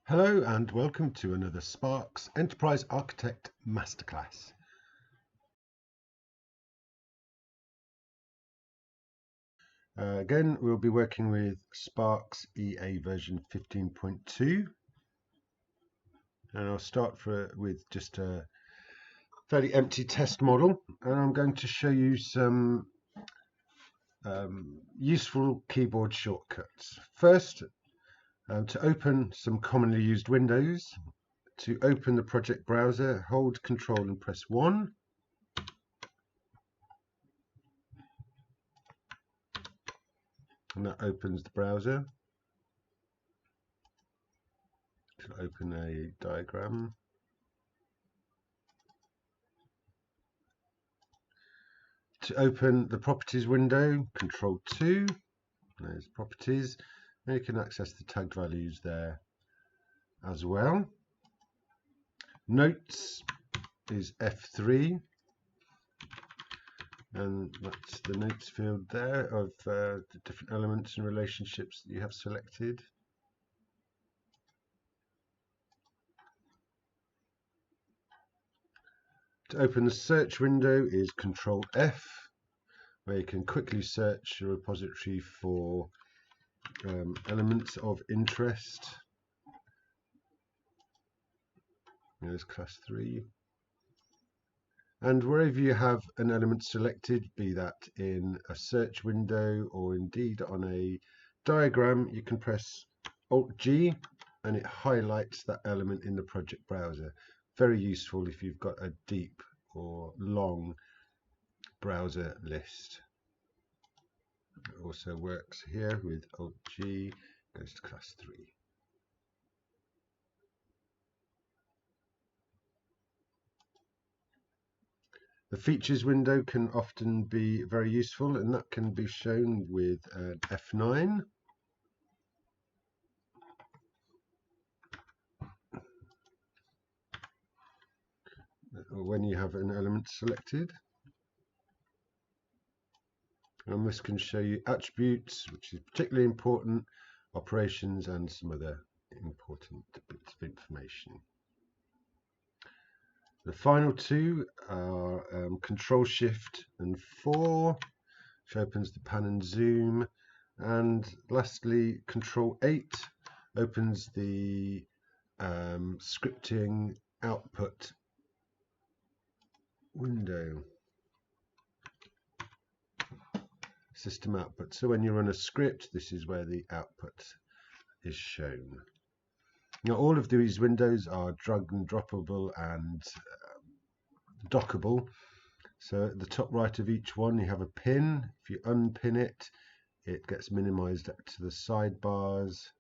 Hello and welcome to another Sparks Enterprise Architect Masterclass. Again, we'll be working with Sparks EA version 15.2, and I'll start with just a fairly empty test model, and I'm going to show you some useful keyboard shortcuts. First, to open some commonly used windows, to open the project browser, hold Control and press 1. And that opens the browser. To open a diagram. To open the properties window, Control 2. There's properties. And you can access the tagged values there as well. Notes is F3. And that's the notes field there of the different elements and relationships that you have selected. To open the search window is Control F, where you can quickly search a repository for elements of interest. There's class 3. And wherever you have an element selected, be that in a search window or indeed on a diagram, you can press Alt-G and it highlights that element in the project browser. Very useful if you've got a deep or long browser list. It also works here with Alt-G, goes to class 3. The features window can often be very useful, and that can be shown with an F9. When you have an element selected. And this can show you attributes, which is particularly important, operations, and some other important bits of information. The final two are Control Shift and 4, which opens the pan and zoom, and lastly Control 8 opens the scripting output window, system output. So when you run a script, this is where the output is shown. Now all of these windows are drag and droppable and dockable. So at the top right of each one you have a pin. If you unpin it, it gets minimized to the sidebars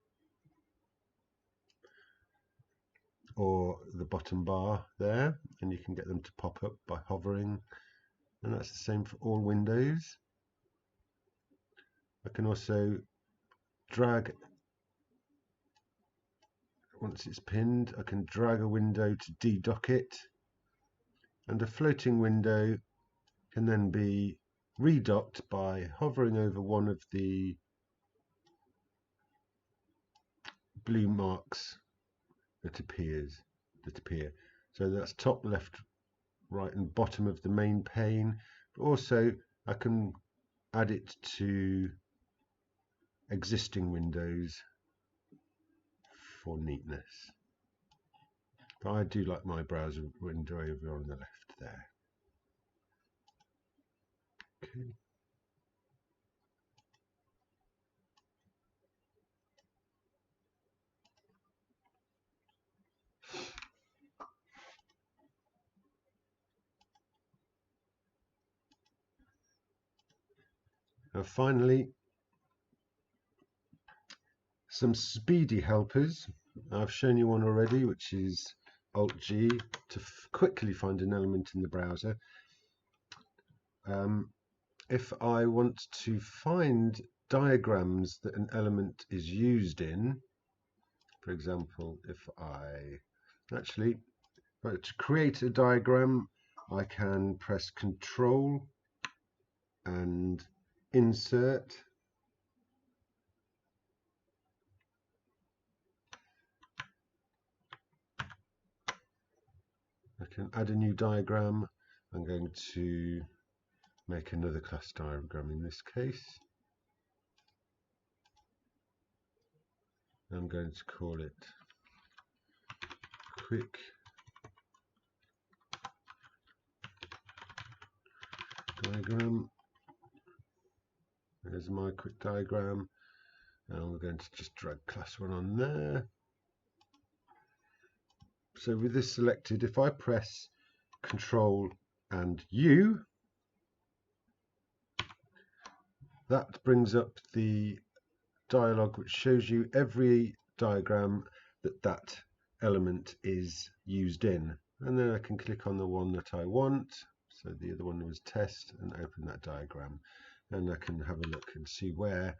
or the bottom bar there, and you can get them to pop up by hovering, and that's the same for all windows. I can also drag, once it's pinned, I can drag a window to de-dock it, and a floating window can then be redocked by hovering over one of the blue marks that appear. So that's top, left, right and bottom of the main pane. But also I can add it to existing windows for neatness. But I do like my browser window over on the left there. Okay. Now finally, some speedy helpers. I've shown you one already, which is Alt-G to quickly find an element in the browser. If I want to find diagrams that an element is used in, for example, if I actually to create a diagram, I can press Control and Insert, I can add a new diagram. I'm going to make another class diagram in this case. I'm going to call it quick diagram. There's my quick diagram, and we're going to just drag class 1 on there. So with this selected, if I press Control and U, that brings up the dialog which shows you every diagram that element is used in, and then I can click on the one that I want. So the other one was test, and open that diagram, and I can have a look and see where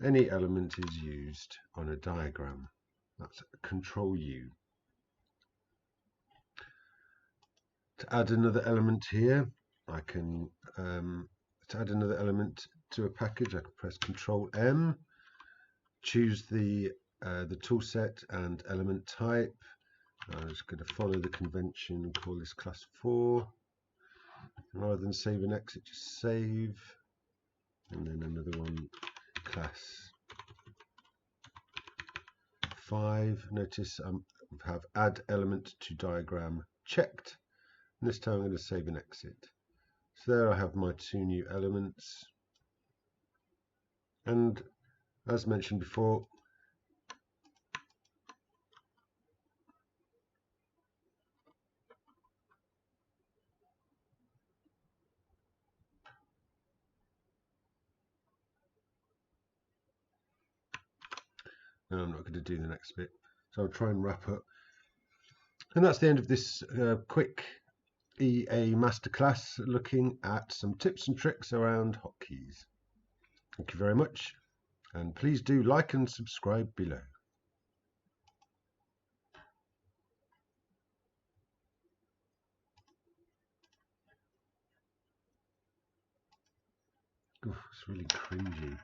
any element is used on a diagram. That's Control U. To add another element here, I can to add another element to a package, I can press Control M, choose the tool set and element type. I'm just going to follow the convention and call this class 4. Rather than save and exit, just save, and then another one, class 5. Notice I have add element to diagram checked, and this time I'm going to save and exit. So there I have my 2 new elements, and as mentioned before, no, I'm not going to do the next bit, so I'll try and wrap up. And that's the end of this quick EA Masterclass, looking at some tips and tricks around hotkeys. Thank you very much, and please do like and subscribe below. Oof, it's really cringy.